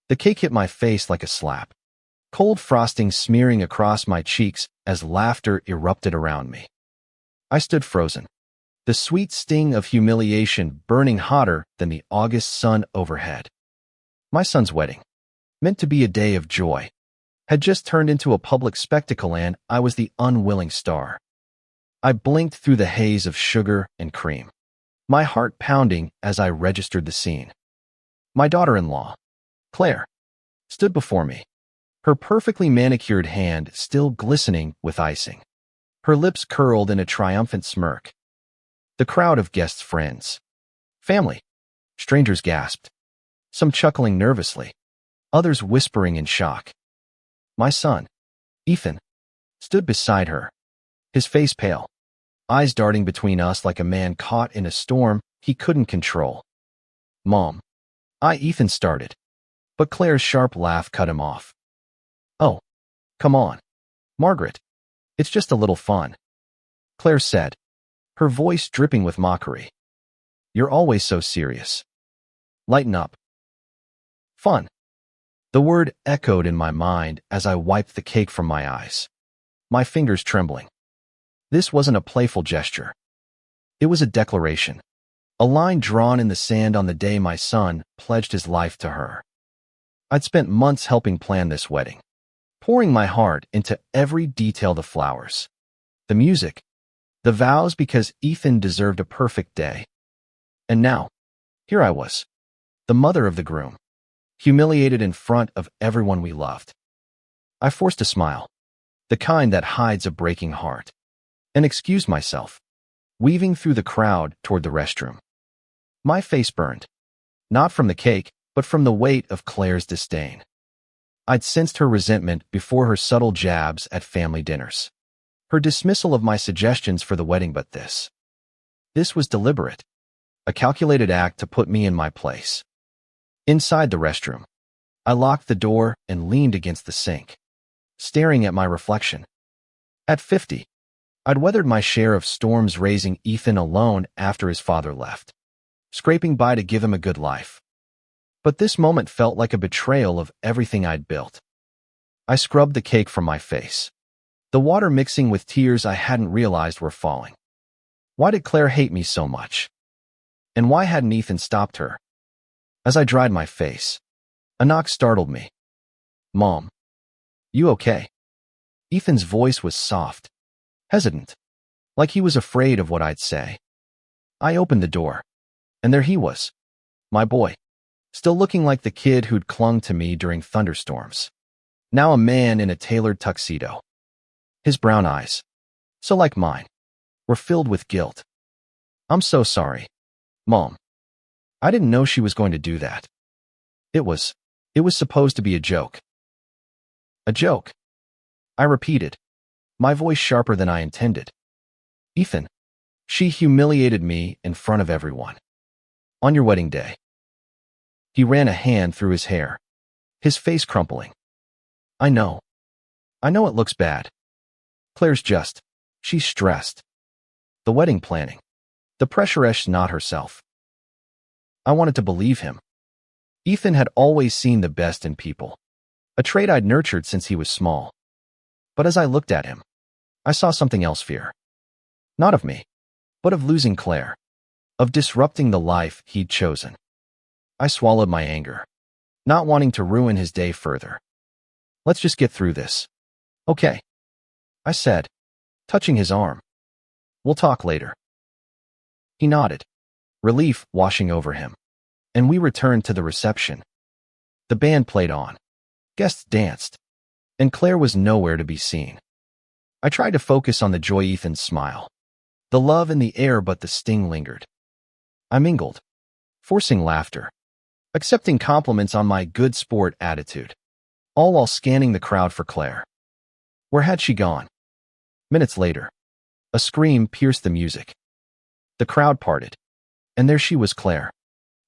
The cake hit my face like a slap, cold frosting smearing across my cheeks as laughter erupted around me. I stood frozen, the sweet sting of humiliation burning hotter than the August sun overhead. My son's wedding, meant to be a day of joy, had just turned into a public spectacle, and I was the unwilling star. I blinked through the haze of sugar and cream, my heart pounding as I registered the scene. My daughter-in-law, Claire, stood before me, her perfectly manicured hand still glistening with icing, her lips curled in a triumphant smirk. The crowd of guests' friends, family, strangers gasped, some chuckling nervously, others whispering in shock. My son, Ethan, stood beside her, his face pale, eyes darting between us like a man caught in a storm he couldn't control. Mom, Ethan started, but Claire's sharp laugh cut him off. Oh, come on, Margaret, it's just a little fun, Claire said, her voice dripping with mockery. You're always so serious. Lighten up. Fun. The word echoed in my mind as I wiped the cake from my eyes, my fingers trembling. This wasn't a playful gesture. It was a declaration, a line drawn in the sand on the day my son pledged his life to her. I'd spent months helping plan this wedding, pouring my heart into every detail: the flowers, the music, the vows, because Ethan deserved a perfect day. And now, here I was, the mother of the groom, humiliated in front of everyone we loved. I forced a smile, the kind that hides a breaking heart, and excused myself, weaving through the crowd toward the restroom. My face burned, not from the cake, but from the weight of Claire's disdain. I'd sensed her resentment before her subtle jabs at family dinners, her dismissal of my suggestions for the wedding, but this was deliberate, a calculated act to put me in my place. Inside the restroom, I locked the door and leaned against the sink, staring at my reflection. At 50, I'd weathered my share of storms, raising Ethan alone after his father left, scraping by to give him a good life. But this moment felt like a betrayal of everything I'd built. I scrubbed the cake from my face, the water mixing with tears I hadn't realized were falling. Why did Claire hate me so much? And why hadn't Ethan stopped her? As I dried my face, a knock startled me. Mom, you okay? Ethan's voice was soft, hesitant, like he was afraid of what I'd say. I opened the door, and there he was, my boy, still looking like the kid who'd clung to me during thunderstorms, now a man in a tailored tuxedo. His brown eyes, so like mine, were filled with guilt. I'm so sorry, Mom. I didn't know she was going to do that. It was supposed to be a joke. A joke, I repeated, my voice sharper than I intended. Ethan, she humiliated me in front of everyone. On your wedding day. He ran a hand through his hair, his face crumpling. I know it looks bad. She's stressed. The wedding planning, the pressure, not herself. I wanted to believe him. Ethan had always seen the best in people, a trait I'd nurtured since he was small. But as I looked at him, I saw something else: fear. Not of me, but of losing Claire, of disrupting the life he'd chosen. I swallowed my anger, not wanting to ruin his day further. Let's just get through this. Okay, I said, touching his arm. We'll talk later. He nodded, relief washing over him, and we returned to the reception. The band played on, guests danced, and Claire was nowhere to be seen. I tried to focus on the joy: Ethan's smile, the love in the air, but the sting lingered. I mingled, forcing laughter, accepting compliments on my good sport attitude, all while scanning the crowd for Claire. Where had she gone? Minutes later, a scream pierced the music. The crowd parted, and there she was, Claire,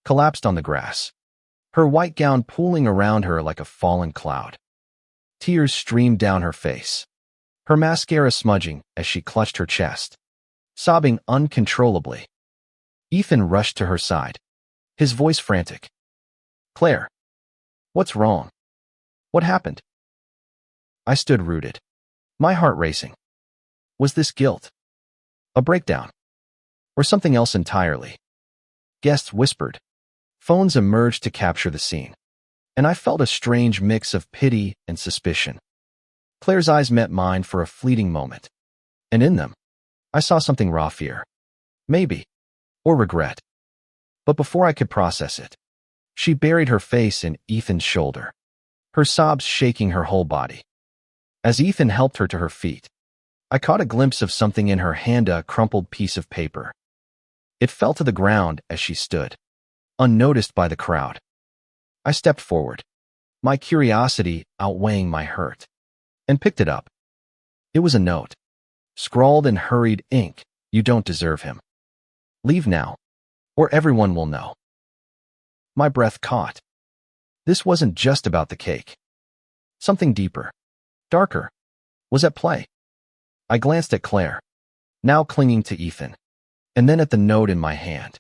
collapsed on the grass, her white gown pooling around her like a fallen cloud. Tears streamed down her face, her mascara smudging as she clutched her chest, sobbing uncontrollably. Ethan rushed to her side, his voice frantic. Claire, What's wrong? What happened? I stood rooted, my heart racing. Was this guilt? A breakdown? Or something else entirely? Guests whispered. Phones emerged to capture the scene, and I felt a strange mix of pity and suspicion. Claire's eyes met mine for a fleeting moment, and in them, I saw something raw fear. Maybe. Or regret. But before I could process it, she buried her face in Ethan's shoulder, her sobs shaking her whole body. As Ethan helped her to her feet, I caught a glimpse of something in her hand, a crumpled piece of paper. It fell to the ground as she stood, unnoticed by the crowd. I stepped forward, my curiosity outweighing my hurt, and picked it up. It was a note, scrawled in hurried ink. You don't deserve him. Leave now, or everyone will know. My breath caught. This wasn't just about the cake. Something deeper, darker, was at play. I glanced at Claire, now clinging to Ethan, and then at the note in my hand.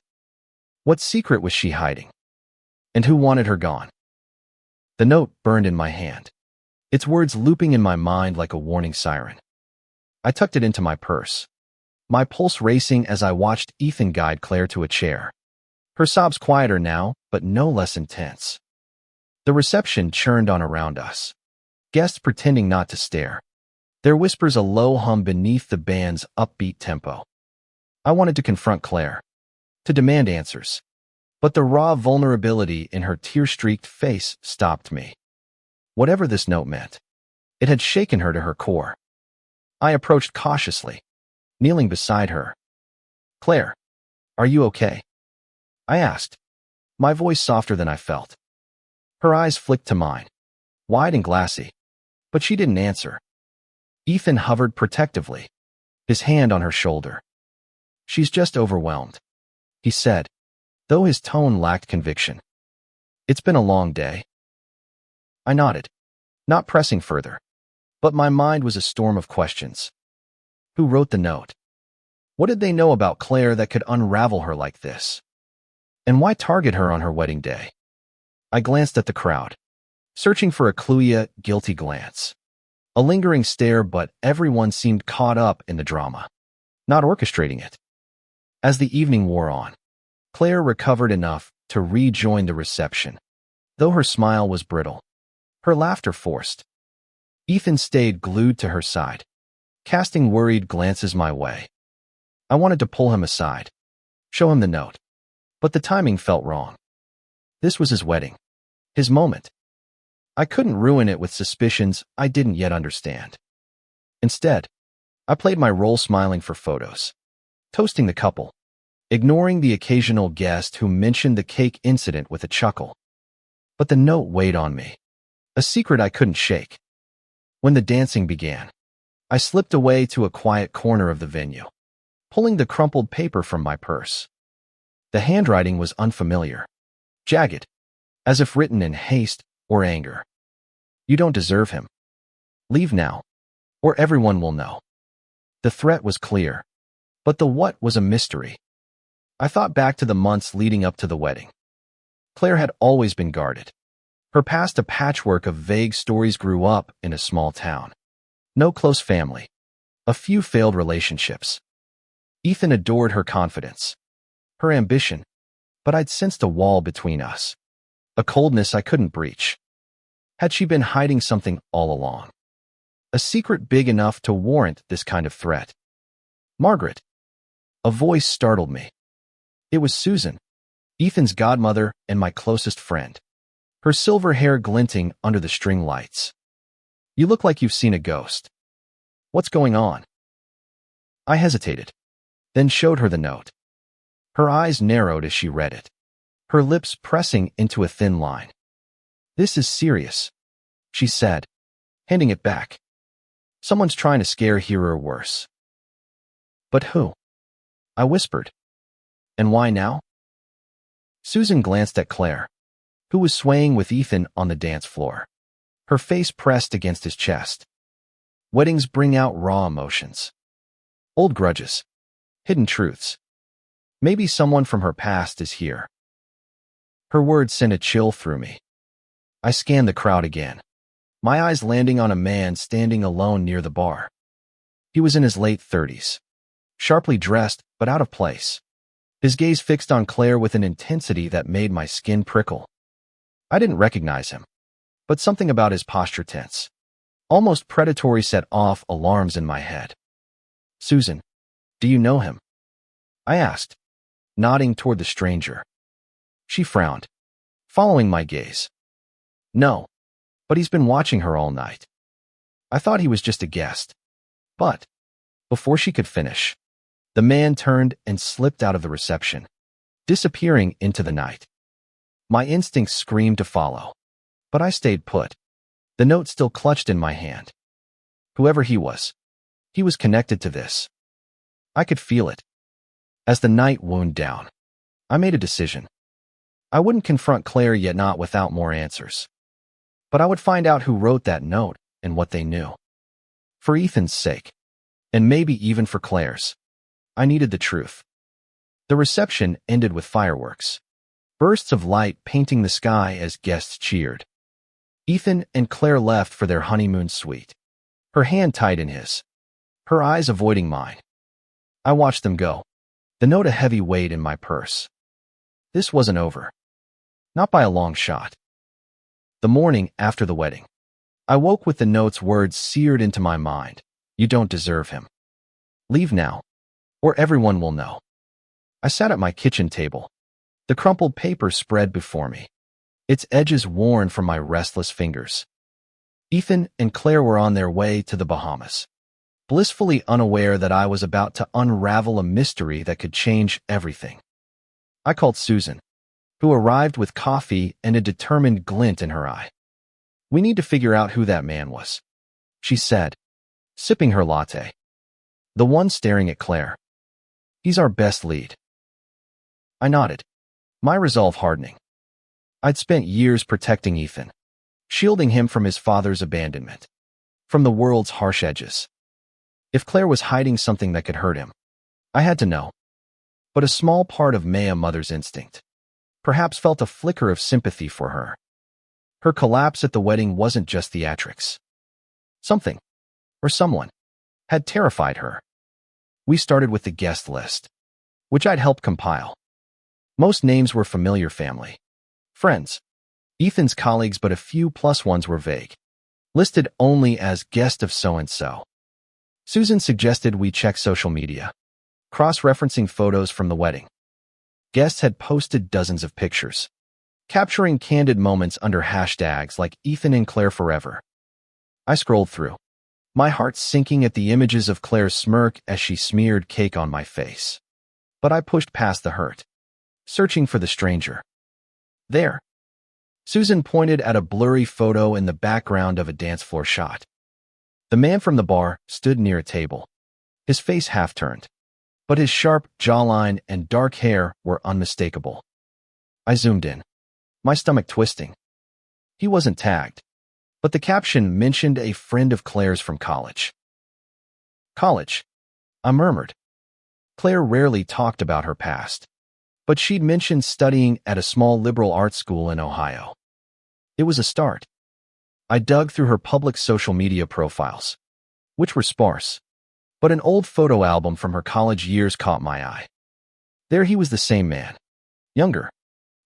What secret was she hiding? And who wanted her gone? The note burned in my hand, its words looping in my mind like a warning siren. I tucked it into my purse, my pulse racing as I watched Ethan guide Claire to a chair. Her sobs quieter now, but no less intense. The reception churned on around us, guests pretending not to stare, their whispers a low hum beneath the band's upbeat tempo. I wanted to confront Claire, to demand answers, but the raw vulnerability in her tear-streaked face stopped me. Whatever this note meant, it had shaken her to her core. I approached cautiously, kneeling beside her. Claire, are you okay? I asked, my voice softer than I felt. Her eyes flicked to mine, wide and glassy, but she didn't answer. Ethan hovered protectively, his hand on her shoulder. She's just overwhelmed, he said, though his tone lacked conviction. It's been a long day. I nodded, not pressing further, but my mind was a storm of questions. Who wrote the note? What did they know about Claire that could unravel her like this? And why target her on her wedding day? I glanced at the crowd, searching for a clue, yet guilty glance. A lingering stare, but everyone seemed caught up in the drama, not orchestrating it. As the evening wore on, Claire recovered enough to rejoin the reception, though her smile was brittle, her laughter forced. Ethan stayed glued to her side, casting worried glances my way. I wanted to pull him aside, show him the note, but the timing felt wrong. This was his wedding, his moment. I couldn't ruin it with suspicions I didn't yet understand. Instead, I played my role, smiling for photos, toasting the couple, ignoring the occasional guest who mentioned the cake incident with a chuckle. But the note weighed on me, a secret I couldn't shake. When the dancing began, I slipped away to a quiet corner of the venue, pulling the crumpled paper from my purse. The handwriting was unfamiliar, jagged, as if written in haste or anger. You don't deserve him. Leave now, or everyone will know. The threat was clear, but the what was a mystery. I thought back to the months leading up to the wedding. Claire had always been guarded. Her past a patchwork of vague stories. Grew up in a small town. No close family. A few failed relationships. Ethan adored her confidence, her ambition, but I'd sensed a wall between us, a coldness I couldn't breach. Had she been hiding something all along? A secret big enough to warrant this kind of threat? Margaret. A voice startled me. It was Susan, Ethan's godmother and my closest friend, her silver hair glinting under the string lights. You look like you've seen a ghost. What's going on? I hesitated, then showed her the note. Her eyes narrowed as she read it, her lips pressing into a thin line. This is serious, she said, handing it back. Someone's trying to scare her or worse. But who? I whispered. And why now? Susan glanced at Claire, who was swaying with Ethan on the dance floor, her face pressed against his chest. Weddings bring out raw emotions. Old grudges, hidden truths. Maybe someone from her past is here. Her words sent a chill through me. I scanned the crowd again, my eyes landing on a man standing alone near the bar. He was in his late 30s, sharply dressed but out of place. His gaze fixed on Claire with an intensity that made my skin prickle. I didn't recognize him, but something about his posture tense, almost predatory, set off alarms in my head. "Susan, do you know him?" I asked, nodding toward the stranger. She frowned, following my gaze. "No, but he's been watching her all night. I thought he was just a guest." But before she could finish, the man turned and slipped out of the reception, disappearing into the night. My instincts screamed to follow, but I stayed put, the note still clutched in my hand. Whoever he was connected to this. I could feel it. As the night wound down, I made a decision. I wouldn't confront Claire, yet not without more answers. But I would find out who wrote that note and what they knew. For Ethan's sake, and maybe even for Claire's, I needed the truth. The reception ended with fireworks, bursts of light painting the sky as guests cheered. Ethan and Claire left for their honeymoon suite, her hand tight in his, her eyes avoiding mine. I watched them go, the note a heavy weight in my purse. This wasn't over. Not by a long shot. The morning after the wedding, I woke with the note's words seared into my mind. "You don't deserve him. Leave now, or everyone will know." I sat at my kitchen table, the crumpled paper spread before me, its edges worn from my restless fingers. Ethan and Claire were on their way to the Bahamas, blissfully unaware that I was about to unravel a mystery that could change everything. I called Susan, who arrived with coffee and a determined glint in her eye. "We need to figure out who that man was," she said, sipping her latte. "The one staring at Claire. He's our best lead." I nodded, my resolve hardening. I'd spent years protecting Ethan, shielding him from his father's abandonment, from the world's harsh edges. If Claire was hiding something that could hurt him, I had to know. But a small part of Maya, mother's instinct, perhaps felt a flicker of sympathy for her. Her collapse at the wedding wasn't just theatrics. Something, or someone, had terrified her. We started with the guest list, which I'd helped compile. Most names were familiar family, friends, Ethan's colleagues, but a few plus ones were vague, listed only as guest of so-and-so. Susan suggested we check social media, cross-referencing photos from the wedding. Guests had posted dozens of pictures, capturing candid moments under hashtags like Ethan and Claire forever. I scrolled through, my heart sinking at the images of Claire's smirk as she smeared cake on my face. But I pushed past the hurt, searching for the stranger. There, Susan pointed at a blurry photo in the background of a dance floor shot. The man from the bar stood near a table, his face half-turned, but his sharp jawline and dark hair were unmistakable. I zoomed in, my stomach twisting. He wasn't tagged, but the caption mentioned a friend of Claire's from college. "College?" I murmured. Claire rarely talked about her past, but she'd mentioned studying at a small liberal arts school in Ohio. It was a start. I dug through her public social media profiles, which were sparse, but an old photo album from her college years caught my eye. There he was, the same man, younger,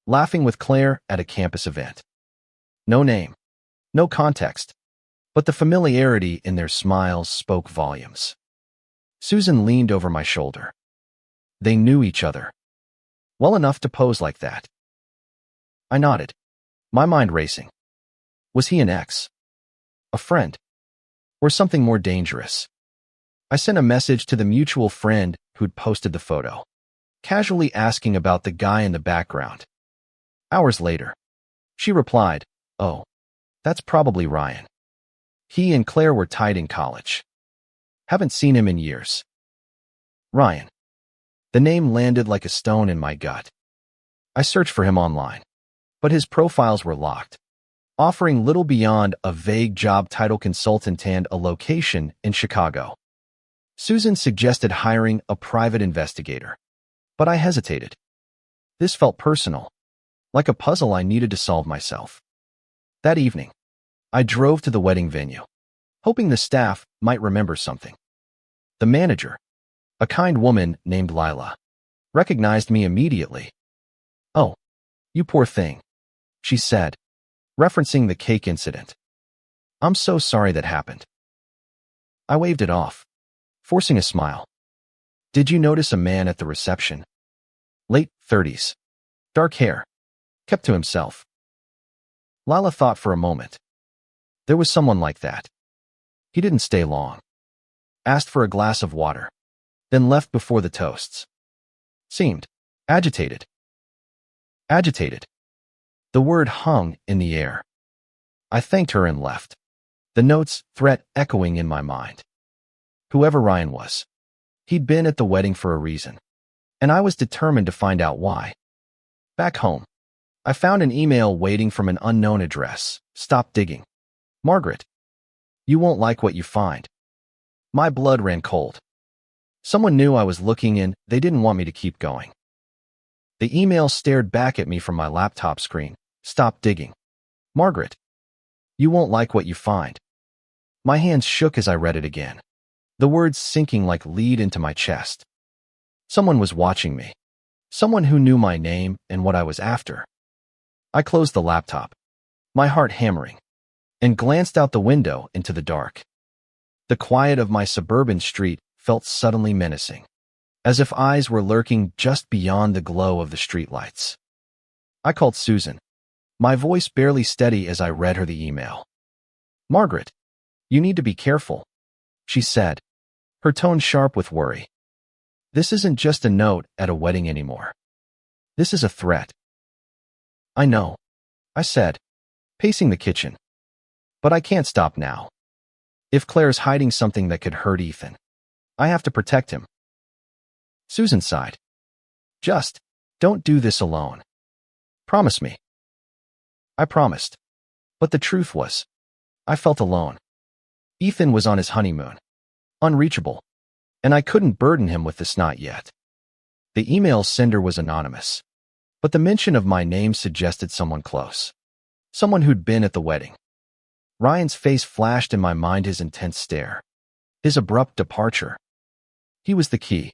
laughing with Claire at a campus event. No name, no context, but the familiarity in their smiles spoke volumes. Susan leaned over my shoulder. They knew each other well enough to pose like that. I nodded, my mind racing. Was he an ex? A friend? Or something more dangerous? I sent a message to the mutual friend who'd posted the photo, casually asking about the guy in the background. Hours later, she replied, "Oh, that's probably Ryan. He and Claire were tied in college. Haven't seen him in years." Ryan. The name landed like a stone in my gut. I searched for him online, but his profiles were locked, offering little beyond a vague job title, consultant, and a location in Chicago. Susan suggested hiring a private investigator, but I hesitated. This felt personal, like a puzzle I needed to solve myself. That evening, I drove to the wedding venue, hoping the staff might remember something. The manager, a kind woman named Lila, recognized me immediately. "Oh, you poor thing," she said, referencing the cake incident. "I'm so sorry that happened." I waved it off, forcing a smile. "Did you notice a man at the reception? Late 30s, dark hair, kept to himself." Lila thought for a moment. "There was someone like that. He didn't stay long. Asked for a glass of water, then left before the toasts. Seemed agitated." Agitated. The word hung in the air. I thanked her and left, the note's threat echoing in my mind. Whoever Ryan was, he'd been at the wedding for a reason, and I was determined to find out why. Back home, I found an email waiting from an unknown address. "Stop digging. Margaret. You won't like what you find." My blood ran cold. Someone knew I was looking and they didn't want me to keep going. The email stared back at me from my laptop screen. "Stop digging. Margaret. You won't like what you find." My hands shook as I read it again, the words sinking like lead into my chest. Someone was watching me. Someone who knew my name and what I was after. I closed the laptop, my heart hammering, and glanced out the window into the dark. The quiet of my suburban street felt suddenly menacing, as if eyes were lurking just beyond the glow of the streetlights. I called Susan, my voice barely steady as I read her the email. "Margaret, you need to be careful," she said, her tone sharp with worry. "This isn't just a note at a wedding anymore. This is a threat." "I know," I said, pacing the kitchen. "But I can't stop now. If Claire's hiding something that could hurt Ethan, I have to protect him." Susan sighed. "Just don't do this alone. Promise me." I promised. But the truth was, I felt alone. Ethan was on his honeymoon, unreachable, and I couldn't burden him with this not yet. The email sender was anonymous, but the mention of my name suggested someone close, someone who'd been at the wedding. Ryan's face flashed in my mind, his intense stare, his abrupt departure. He was the key.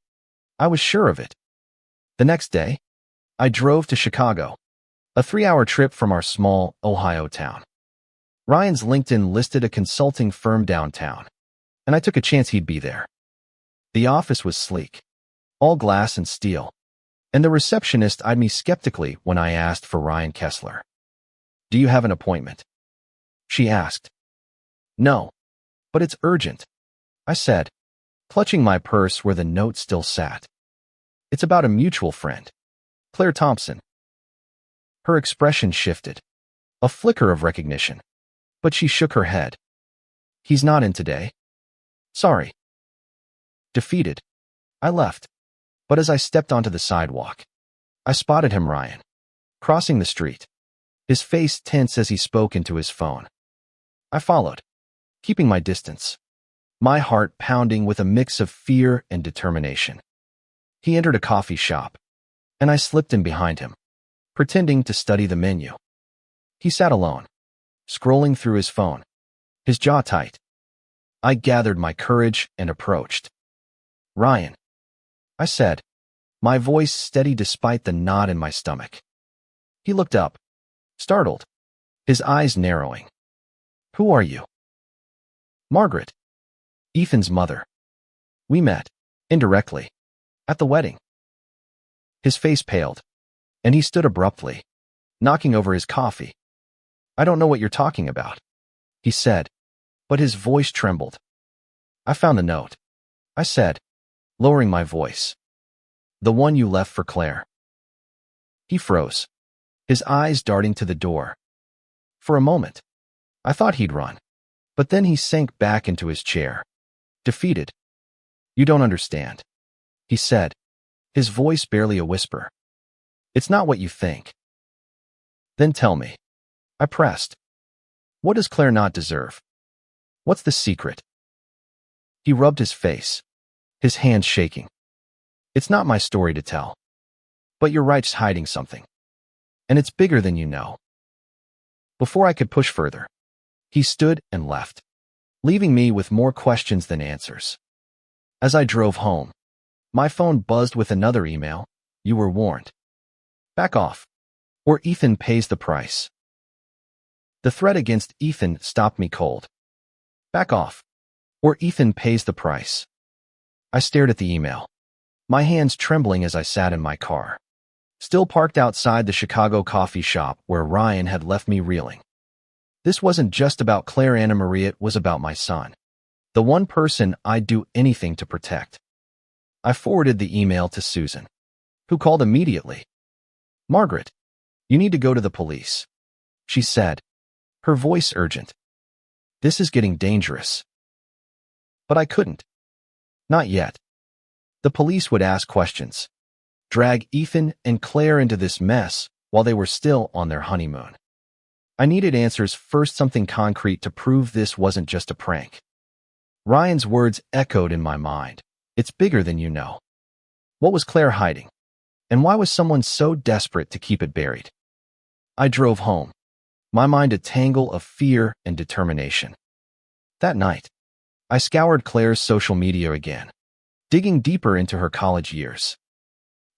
I was sure of it. The next day, I drove to Chicago, a 3-hour trip from our small Ohio town. Ryan's LinkedIn listed a consulting firm downtown, and I took a chance he'd be there. The office was sleek, all glass and steel, and the receptionist eyed me skeptically when I asked for Ryan Kessler. "Do you have an appointment?" she asked. "No, but it's urgent," I said, clutching my purse where the note still sat. "It's about a mutual friend, Claire Thompson." Her expression shifted, a flicker of recognition, but she shook her head. "He's not in today. Sorry." Defeated, I left, but as I stepped onto the sidewalk, I spotted him, Ryan, crossing the street, his face tense as he spoke into his phone. I followed, keeping my distance, my heart pounding with a mix of fear and determination. He entered a coffee shop, and I slipped in behind him, pretending to study the menu. He sat alone, scrolling through his phone, his jaw tight. I gathered my courage and approached. "Ryan," I said, my voice steady despite the knot in my stomach. He looked up, startled, his eyes narrowing. "Who are you?" "Margaret, Ethan's mother. We met, indirectly, at the wedding." His face paled, and he stood abruptly, knocking over his coffee. "I don't know what you're talking about," he said, but his voice trembled. "I found the note," I said, lowering my voice. "The one you left for Claire." He froze, his eyes darting to the door. For a moment, I thought he'd run, but then he sank back into his chair, defeated. "You don't understand," he said, his voice barely a whisper. "It's not what you think." "Then tell me," I pressed. "What does Claire not deserve? What's the secret?" He rubbed his face, his hands shaking. "It's not my story to tell. But you're right, hiding something. And it's bigger than you know." Before I could push further, he stood and left, leaving me with more questions than answers. As I drove home, my phone buzzed with another email. You were warned. Back off, or Ethan pays the price. The threat against Ethan stopped me cold. Back off, or Ethan pays the price. I stared at the email, my hands trembling as I sat in my car, still parked outside the Chicago coffee shop where Ryan had left me reeling. This wasn't just about Claire Anna Marie, it was about my son, the one person I'd do anything to protect. I forwarded the email to Susan, who called immediately. Margaret, you need to go to the police, she said, her voice urgent. This is getting dangerous. But I couldn't. Not yet. The police would ask questions, drag Ethan and Claire into this mess while they were still on their honeymoon. I needed answers first, something concrete to prove this wasn't just a prank. Ryan's words echoed in my mind. It's bigger than you know. What was Claire hiding? And why was someone so desperate to keep it buried? I drove home, my mind a tangle of fear and determination. That night, I scoured Claire's social media again, digging deeper into her college years.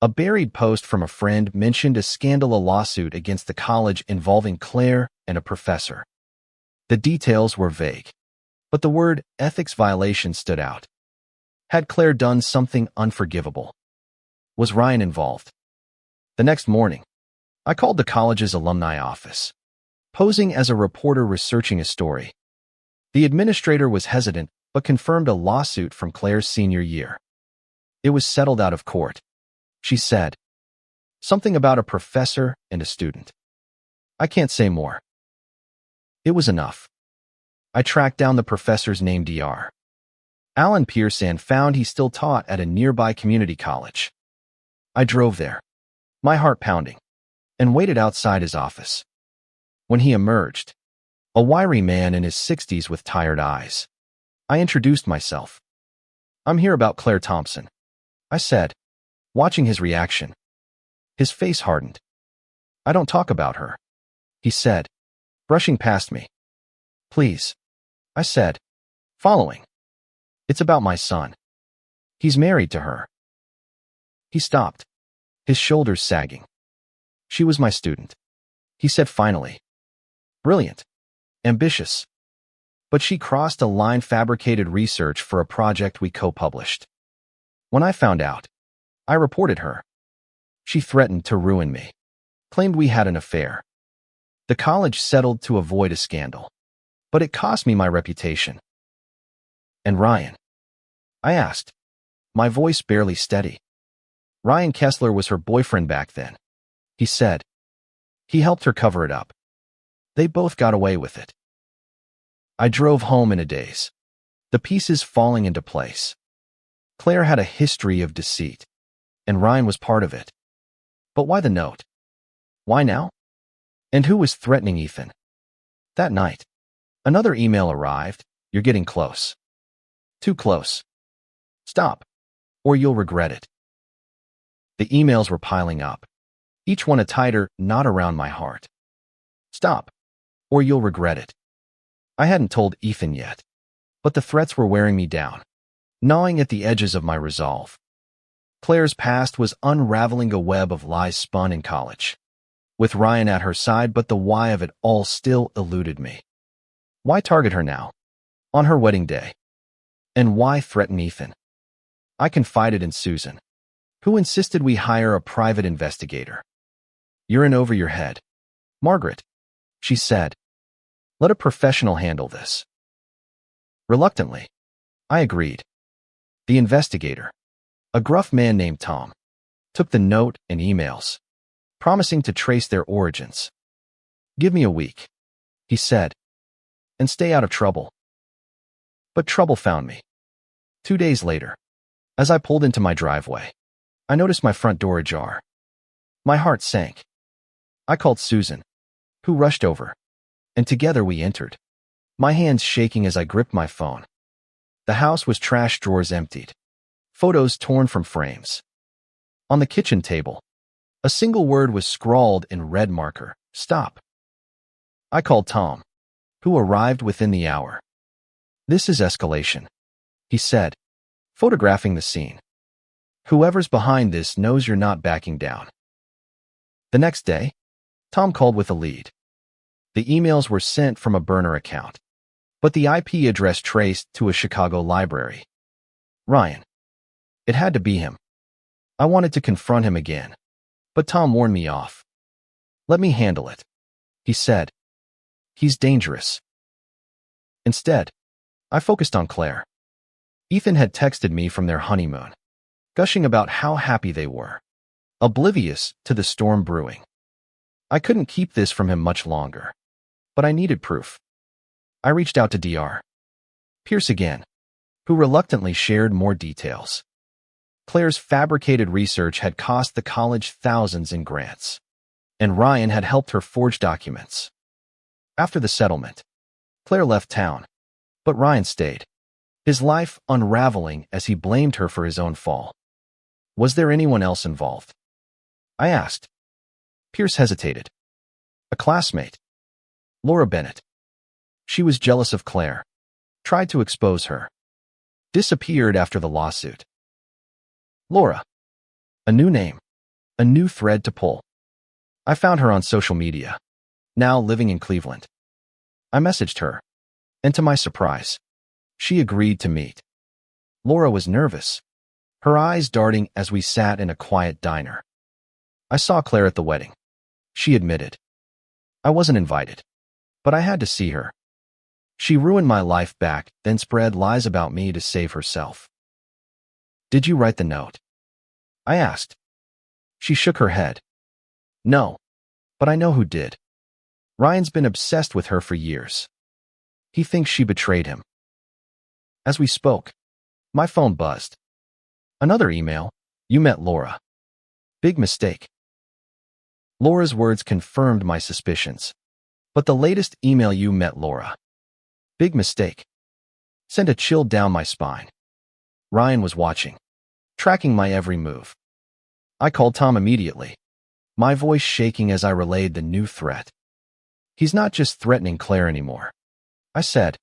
A buried post from a friend mentioned a scandal, a lawsuit against the college involving Claire and a professor. The details were vague, but the word ethics violation stood out. Had Claire done something unforgivable? Was Ryan involved? The next morning, I called the college's alumni office, posing as a reporter researching a story. The administrator was hesitant, but confirmed a lawsuit from Claire's senior year. It was settled out of court, she said. Something about a professor and a student. I can't say more. It was enough. I tracked down the professor's name, Dr. Alan Pierce, and found he still taught at a nearby community college. I drove there, my heart pounding, and waited outside his office. When he emerged, a wiry man in his 60s with tired eyes, I introduced myself. I'm here about Claire Thompson, I said, watching his reaction. His face hardened. I don't talk about her, he said, brushing past me. Please, I said, following. It's about my son. He's married to her. He stopped, his shoulders sagging. She was my student, he said finally. Brilliant. Ambitious. But she crossed a line, fabricated research for a project we co-published. When I found out, I reported her. She threatened to ruin me, claimed we had an affair. The college settled to avoid a scandal, but it cost me my reputation. And Ryan? I asked, my voice barely steady. Ryan Kessler was her boyfriend back then, he said. He helped her cover it up. They both got away with it. I drove home in a daze, the pieces falling into place. Claire had a history of deceit, and Ryan was part of it. But why the note? Why now? And who was threatening Ethan? That night, another email arrived. You're getting close. Too close. Stop, or you'll regret it. The emails were piling up, each one a tighter knot around my heart. Stop, or you'll regret it. I hadn't told Ethan yet, but the threats were wearing me down, gnawing at the edges of my resolve. Claire's past was unraveling a web of lies spun in college, with Ryan at her side, but the why of it all still eluded me. Why target her now, on her wedding day? And why threaten Ethan? I confided in Susan, who insisted we hire a private investigator. You're in over your head, Margaret, she said. Let a professional handle this. Reluctantly, I agreed. The investigator, a gruff man named Tom, took the note and emails, promising to trace their origins. Give me a week, he said, and stay out of trouble. But trouble found me. 2 days later, as I pulled into my driveway, I noticed my front door ajar. My heart sank. I called Susan, who rushed over, and together we entered, my hands shaking as I gripped my phone. The house was trash drawers emptied, photos torn from frames. On the kitchen table, a single word was scrawled in red marker: stop. I called Tom, who arrived within the hour. "This is escalation," he said, photographing the scene. "Whoever's behind this knows you're not backing down." The next day, Tom called with a lead. The emails were sent from a burner account, but the IP address traced to a Chicago library. Ryan. It had to be him. I wanted to confront him again, but Tom warned me off. "Let me handle it," he said. "He's dangerous." Instead, I focused on Claire. Ethan had texted me from their honeymoon, gushing about how happy they were, oblivious to the storm brewing. I couldn't keep this from him much longer, but I needed proof. I reached out to Dr. Pierce again, who reluctantly shared more details. Claire's fabricated research had cost the college thousands in grants, and Ryan had helped her forge documents. After the settlement, Claire left town, but Ryan stayed, his life unraveling as he blamed her for his own fall. Was there anyone else involved? I asked. Pierce hesitated. A classmate. Laura Bennett. She was jealous of Claire, tried to expose her, disappeared after the lawsuit. Laura. A new name, a new thread to pull. I found her on social media, now living in Cleveland. I messaged her, and to my surprise, she agreed to meet. Laura was nervous, her eyes darting as we sat in a quiet diner. I saw Claire at the wedding, she admitted. I wasn't invited, but I had to see her. She ruined my life back, then spread lies about me to save herself. "Did you write the note?" I asked. She shook her head. "No, but I know who did. Ryan's been obsessed with her for years. He thinks she betrayed him." As we spoke, my phone buzzed. Another email. "You met Laura. Big mistake." Laura's words confirmed my suspicions. But the latest email, "You met Laura. Big mistake," sent a chill down my spine. Ryan was watching, tracking my every move. I called Tom immediately, my voice shaking as I relayed the new threat. "He's not just threatening Claire anymore," I said.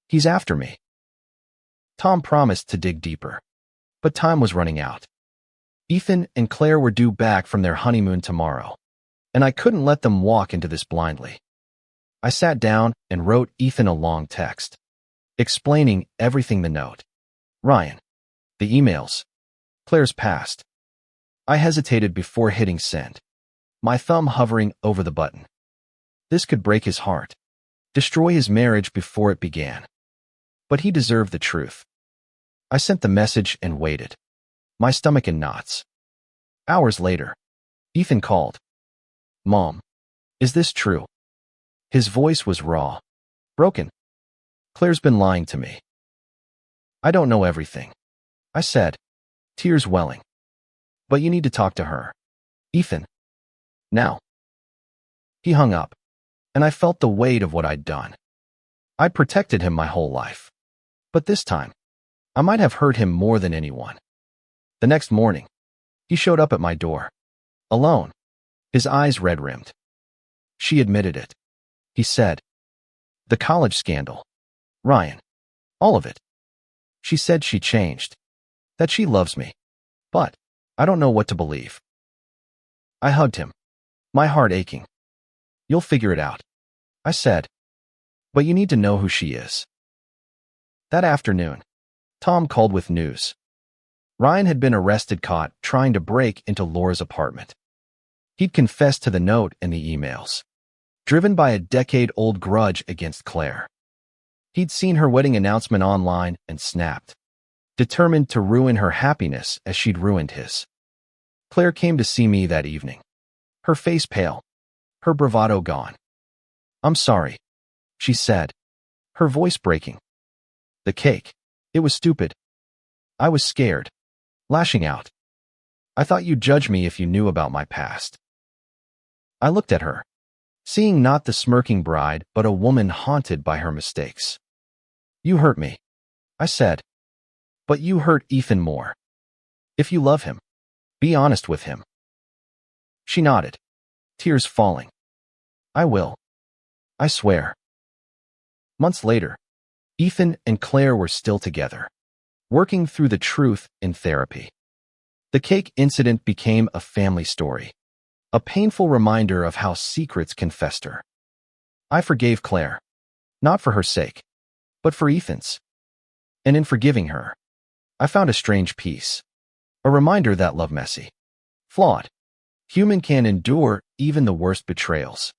"He's after me." Tom promised to dig deeper, but time was running out. Ethan and Claire were due back from their honeymoon tomorrow, and I couldn't let them walk into this blindly. I sat down and wrote Ethan a long text, explaining everything: the note, Ryan, the emails, Claire's past. I hesitated before hitting send, my thumb hovering over the button. This could break his heart, destroy his marriage before it began. But he deserved the truth. I sent the message and waited, my stomach in knots. Hours later, Ethan called. "Mom, is this true?" His voice was raw, broken. "Claire's been lying to me." "I don't know everything," I said, tears welling. "But you need to talk to her, Ethan. Now." He hung up, and I felt the weight of what I'd done. I'd protected him my whole life, but this time, I might have hurt him more than anyone. The next morning, he showed up at my door, alone, his eyes red-rimmed. "She admitted it," he said. "The college scandal. Ryan. All of it. She said she changed, that she loves me, but I don't know what to believe." I hugged him, my heart aching. "You'll figure it out," I said, "but you need to know who she is." That afternoon, Tom called with news. Ryan had been arrested, caught trying to break into Laura's apartment. He'd confessed to the note and the emails, driven by a decade-old grudge against Claire. He'd seen her wedding announcement online and snapped, determined to ruin her happiness as she'd ruined his. Claire came to see me that evening, her face pale, her bravado gone. "I'm sorry," she said, her voice breaking. "The cake. It was stupid. I was scared, lashing out. I thought you'd judge me if you knew about my past." I looked at her, seeing not the smirking bride, but a woman haunted by her mistakes. "You hurt me," I said, "but you hurt Ethan more. If you love him, be honest with him." She nodded, tears falling. "I will. I swear. Months later, Ethan and Claire were still together, working through the truth in therapy. The cake incident became a family story, a painful reminder of how secrets can fester. I forgave Claire, not for her sake, but for Ethan's. And in forgiving her, I found a strange peace, a reminder that love messy, flawed, human can endure even the worst betrayals.